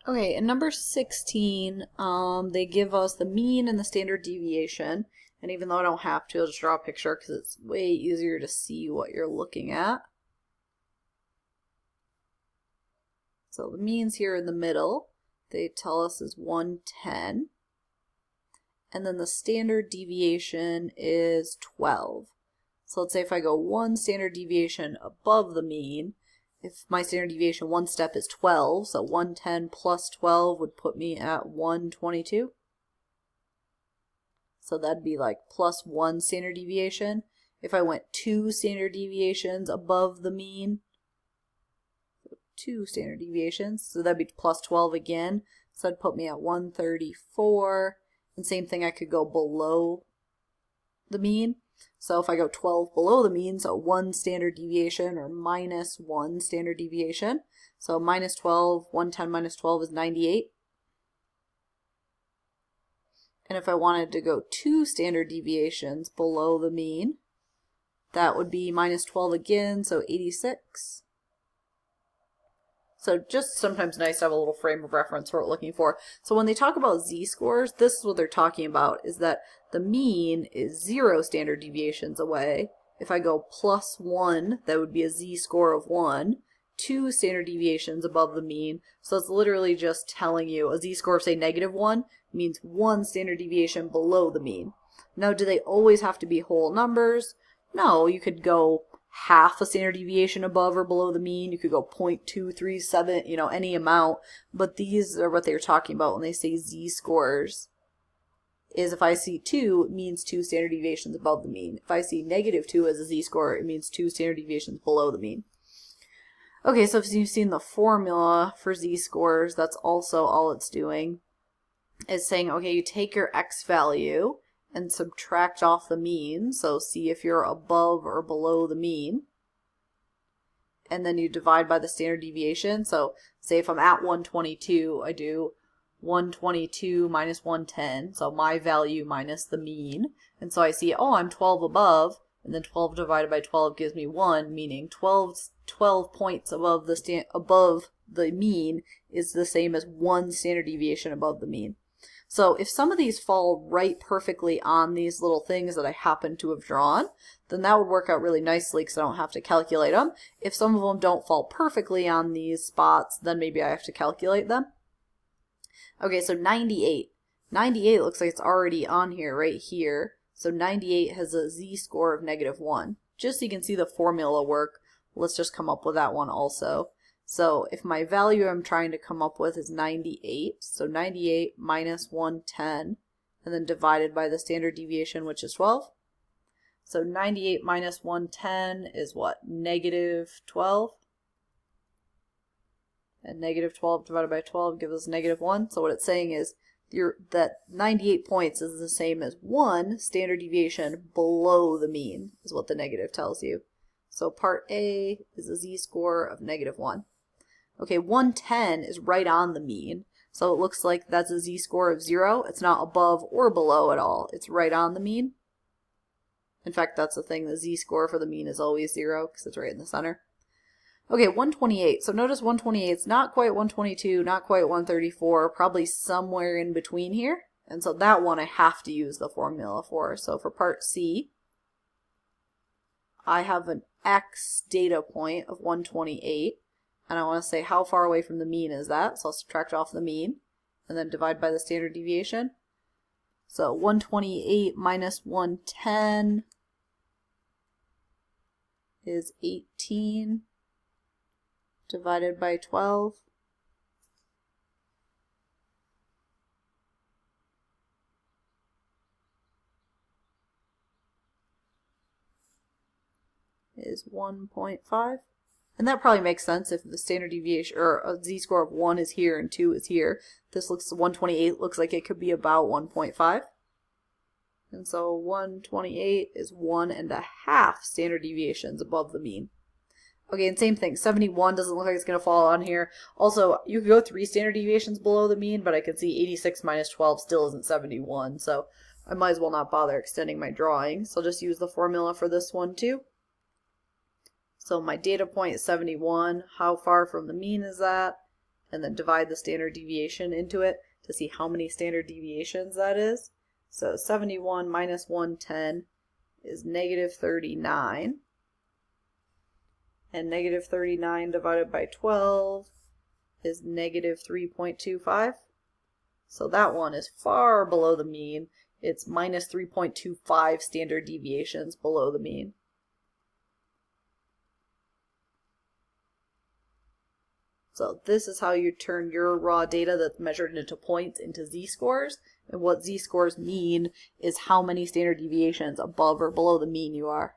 Okay, in number 16, they give us the mean and the standard deviation. And even though I don't have to, I'll just draw a picture because it's way easier to see what you're looking at. So the mean's here in the middle. They tell us is 110. And then the standard deviation is 12. So let's say if I go one standard deviation above the mean, if my standard deviation one step is 12, so 110 plus 12 would put me at 122. So that'd be like plus 1 standard deviation. If I went 2 standard deviations above the mean, so 2 standard deviations, so that'd be plus 12 again. So that'd put me at 134. And same thing, I could go below the mean. So if I go 12 below the mean, so 1 standard deviation or minus 1 standard deviation. So minus 12, 110 minus 12 is 98. And if I wanted to go 2 standard deviations below the mean, that would be minus 12 again, so 86. So just sometimes nice to have a little frame of reference for what we're looking for. So when they talk about z-scores, this is what they're talking about, is that the mean is 0 standard deviations away. If I go plus 1, that would be a z-score of 1. 2 standard deviations above the mean. So it's literally just telling you a z-score of, say, -1 means 1 standard deviation below the mean. Now, do they always have to be whole numbers? No, you could go half a standard deviation above or below the mean. You could go 0.237, any amount. But these are what they're talking about when they say z-scores. Is if I see 2, it means 2 standard deviations above the mean. If I see -2 as a z-score, it means 2 standard deviations below the mean. Okay, so if you've seen the formula for z-scores, that's also all it's doing. It's saying, okay, you take your x value and subtract off the mean, so see if you're above or below the mean. And then you divide by the standard deviation. So say if I'm at 122, I do 122 minus 110, so my value minus the mean. And so I see, oh, I'm 12 above, and then 12 divided by 12 gives me 1, meaning 12 points above the mean is the same as 1 standard deviation above the mean. So if some of these fall right perfectly on these little things that I happen to have drawn, then that would work out really nicely because I don't have to calculate them. If some of them don't fall perfectly on these spots, then maybe I have to calculate them. Okay, so 98. 98 looks like it's already on here, right here. So 98 has a z-score of -1. Just so you can see the formula work, let's just come up with that one also. So if my value I'm trying to come up with is 98, so 98 minus 110, and then divided by the standard deviation, which is 12. So 98 minus 110 is what? -12. And -12 divided by 12 gives us -1. So what it's saying is that 98 points is the same as 1 standard deviation below the mean, is what the negative tells you. So part A is a z-score of -1. Okay, 110 is right on the mean, so it looks like that's a z-score of 0. It's not above or below at all. It's right on the mean. In fact, that's the thing, the z-score for the mean is always 0 because it's right in the center. Okay, 128. So notice 128 is not quite 122, not quite 134, probably somewhere in between here. And so that one I have to use the formula for. So for part C, I have an x data point of 128. And I want to say how far away from the mean is that. So I'll subtract off the mean and then divide by the standard deviation. So 128 minus 110 is 18 divided by 12. Is 1.5. And that probably makes sense if the standard deviation or a z-score of 1 is here and 2 is here. This looks 128 looks like it could be about 1.5. And so 128 is 1.5 standard deviations above the mean. Okay, and same thing, 71 doesn't look like it's going to fall on here. Also, you could go 3 standard deviations below the mean, but I can see 86 minus 12 still isn't 71, so I might as well not bother extending my drawing. So I'll just use the formula for this one too. So my data point is 71. How far from the mean is that? and then divide the standard deviation into it to see how many standard deviations that is. So 71 minus 110 is negative 39. And negative 39 divided by 12 is negative 3.25. So that one is far below the mean. It's minus 3.25 standard deviations below the mean. So this is how you turn your raw data that's measured into points into z-scores. And what z-scores mean is how many standard deviations above or below the mean you are.